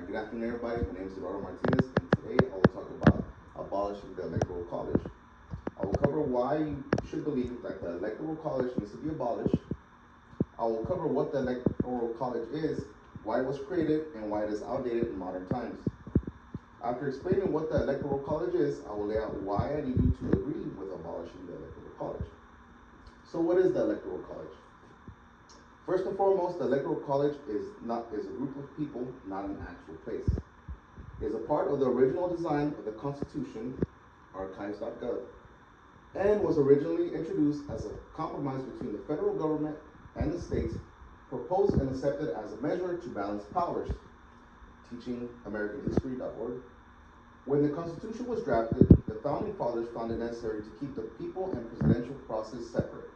Good afternoon, everybody. My name is Eduardo Martinez, and today I will talk about abolishing the Electoral College. I will cover why you should believe that the Electoral College needs to be abolished. I will cover what the Electoral College is, why it was created, and why it is outdated in modern times. After explaining what the Electoral College is, I will lay out why I need you to agree with abolishing the Electoral College. So what is the Electoral College? First and foremost, the Electoral College is a group of people, not an actual place. It is a part of the original design of the Constitution, archives.gov, and was originally introduced as a compromise between the federal government and the states, proposed and accepted as a measure to balance powers, teachingamericanhistory.org. When the Constitution was drafted, the Founding Fathers found it necessary to keep the people and presidential process separate.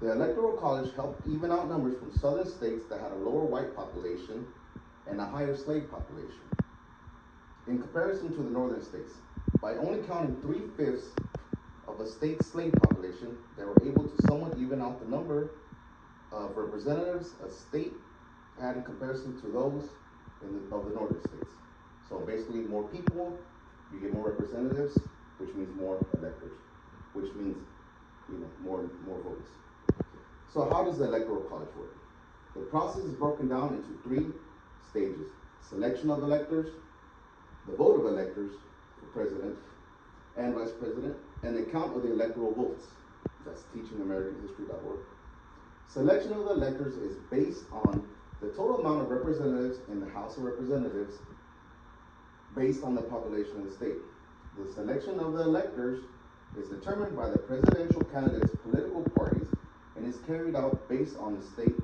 The Electoral College helped even out numbers from southern states that had a lower white population and a higher slave population. In comparison to the northern states, by only counting 3/5 of a state's slave population, they were able to somewhat even out the number of representatives a state had in comparison to those of the northern states. So basically, more people, you get more representatives, which means more electors, which means more votes. So how does the Electoral College work? The process is broken down into 3 stages: selection of electors, the vote of electors for president and vice president, and the count of the electoral votes. That's teachingamericanhistory.org. Selection of the electors is based on the total amount of representatives in the House of Representatives based on the population of the state. The selection of the electors is determined by the presidential candidates' political parties and is carried out based on the state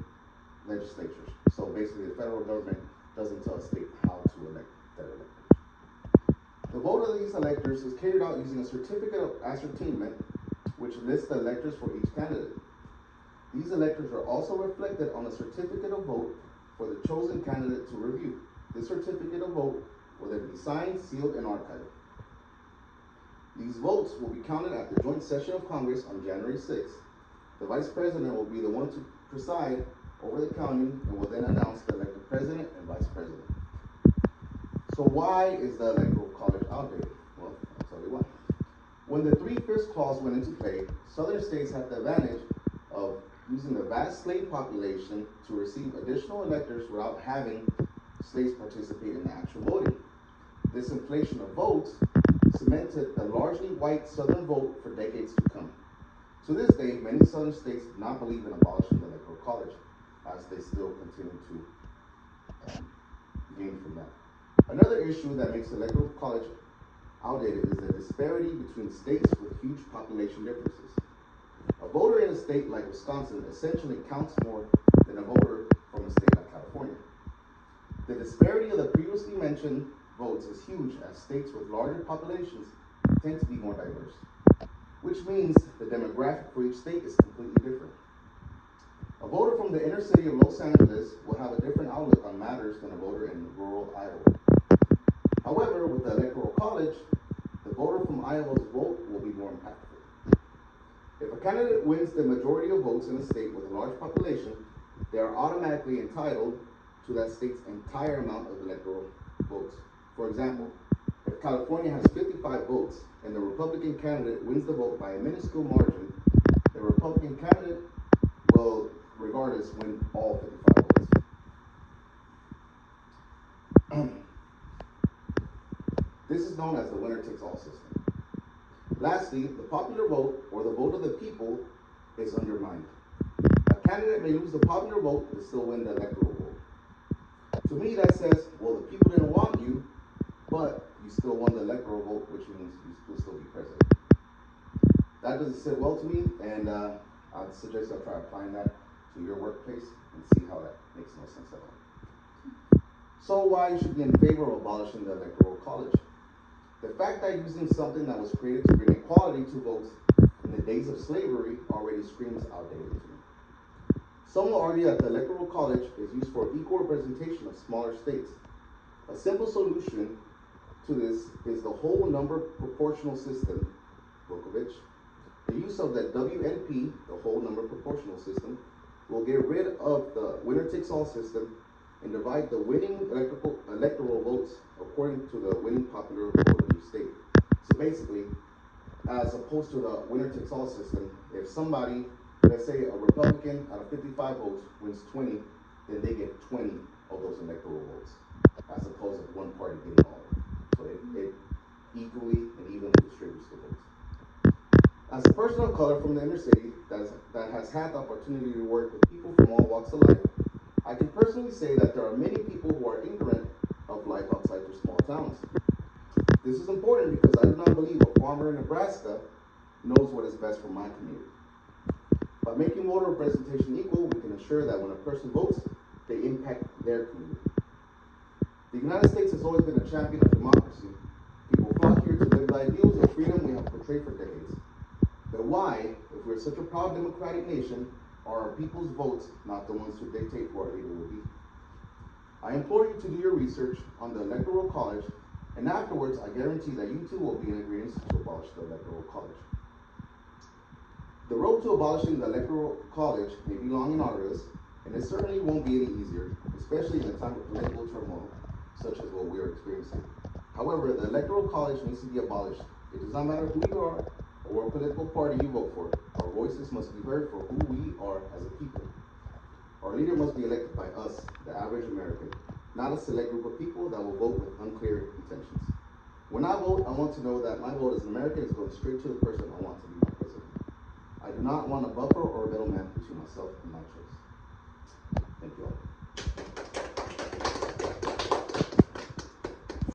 legislatures. So basically, the federal government doesn't tell a state how to elect their electors. The vote of these electors is carried out using a certificate of ascertainment, which lists the electors for each candidate. These electors are also reflected on a certificate of vote for the chosen candidate to review. This certificate of vote will then be signed, sealed, and archived. These votes will be counted at the joint session of Congress on January 6th. The vice president will be the one to preside over the counting and will then announce the elected president and vice president. So why is the Electoral College outdated? Well, I'll tell you why. When the 3/5 clause went into play, southern states had the advantage of using the vast slave population to receive additional electors without having states participate in the actual voting. This inflation of votes cemented the largely white southern vote for decades to come. To this day, many southern states do not believe in abolishing the Electoral College, as they still continue to gain from that. Another issue that makes the Electoral College outdated is the disparity between states with huge population differences. A voter in a state like Wisconsin essentially counts more than a voter from a state like California. The disparity of the previously mentioned votes is huge, as states with larger populations tend to be more diverse, which means the demographic for each state is completely different. A voter from the inner city of Los Angeles will have a different outlook on matters than a voter in rural Iowa. However, with the Electoral College, the voter from Iowa's vote will be more impactful. If a candidate wins the majority of votes in a state with a large population, they are automatically entitled to that state's entire amount of electoral votes. For example, if California has 55 votes and the Republican candidate wins the vote by a minuscule margin, the Republican candidate will, regardless, win all 55 votes. This is known as the winner-takes-all system. Lastly, the popular vote, or the vote of the people, is undermined. A candidate may lose the popular vote but still win the electoral vote. To me, that says, well, the people didn't want you, but you still won the electoral vote, which means you will still be president. That doesn't sit well to me, and I'd suggest you try applying that to your workplace and see how that makes no sense at all. So why you should be in favor of abolishing the Electoral College? The fact that using something that was created to bring equality to votes in the days of slavery already screams outdated to me. Some will argue that the Electoral College is used for equal representation of smaller states. A simple solution to this is the whole number proportional system, Vukovich. The use of the WNP, the whole number proportional system, will get rid of the winner-takes-all system and divide the winning electoral votes according to the winning popular vote of each state. So basically, as opposed to the winner-takes-all system, if somebody, let's say a Republican out of 55 votes wins 20, then they get 20 of those electoral votes, as opposed to one party getting all of them. So it equally and evenly distributes the votes. As a person of color from the inner city that has had the opportunity to work with people from all walks of life, I can personally say that there are many people who are ignorant of life outside their small towns. This is important because I do not believe a farmer in Nebraska knows what is best for my community. By making voter representation equal, we can ensure that when a person votes, they impact their community. The United States has always been a champion of democracy. People flock here to live the ideals of freedom we have portrayed for decades. But why, if we're such a proud democratic nation, are our people's votes not the ones who dictate who our leader will be? I implore you to do your research on the Electoral College, and afterwards I guarantee that you too will be in agreement to abolish the Electoral College. The road to abolishing the Electoral College may be long and arduous, and it certainly won't be any easier, especially in a time of political turmoil, such as what we are experiencing. However, the Electoral College needs to be abolished. It does not matter who you are or what political party you vote for. Our voices must be heard for who we are as a people. Our leader must be elected by us, the average American, not a select group of people that will vote with unclear intentions. When I vote, I want to know that my vote as an American is going straight to the person I want to be my president. I do not want a buffer or a middleman between myself and my choice. Thank you all.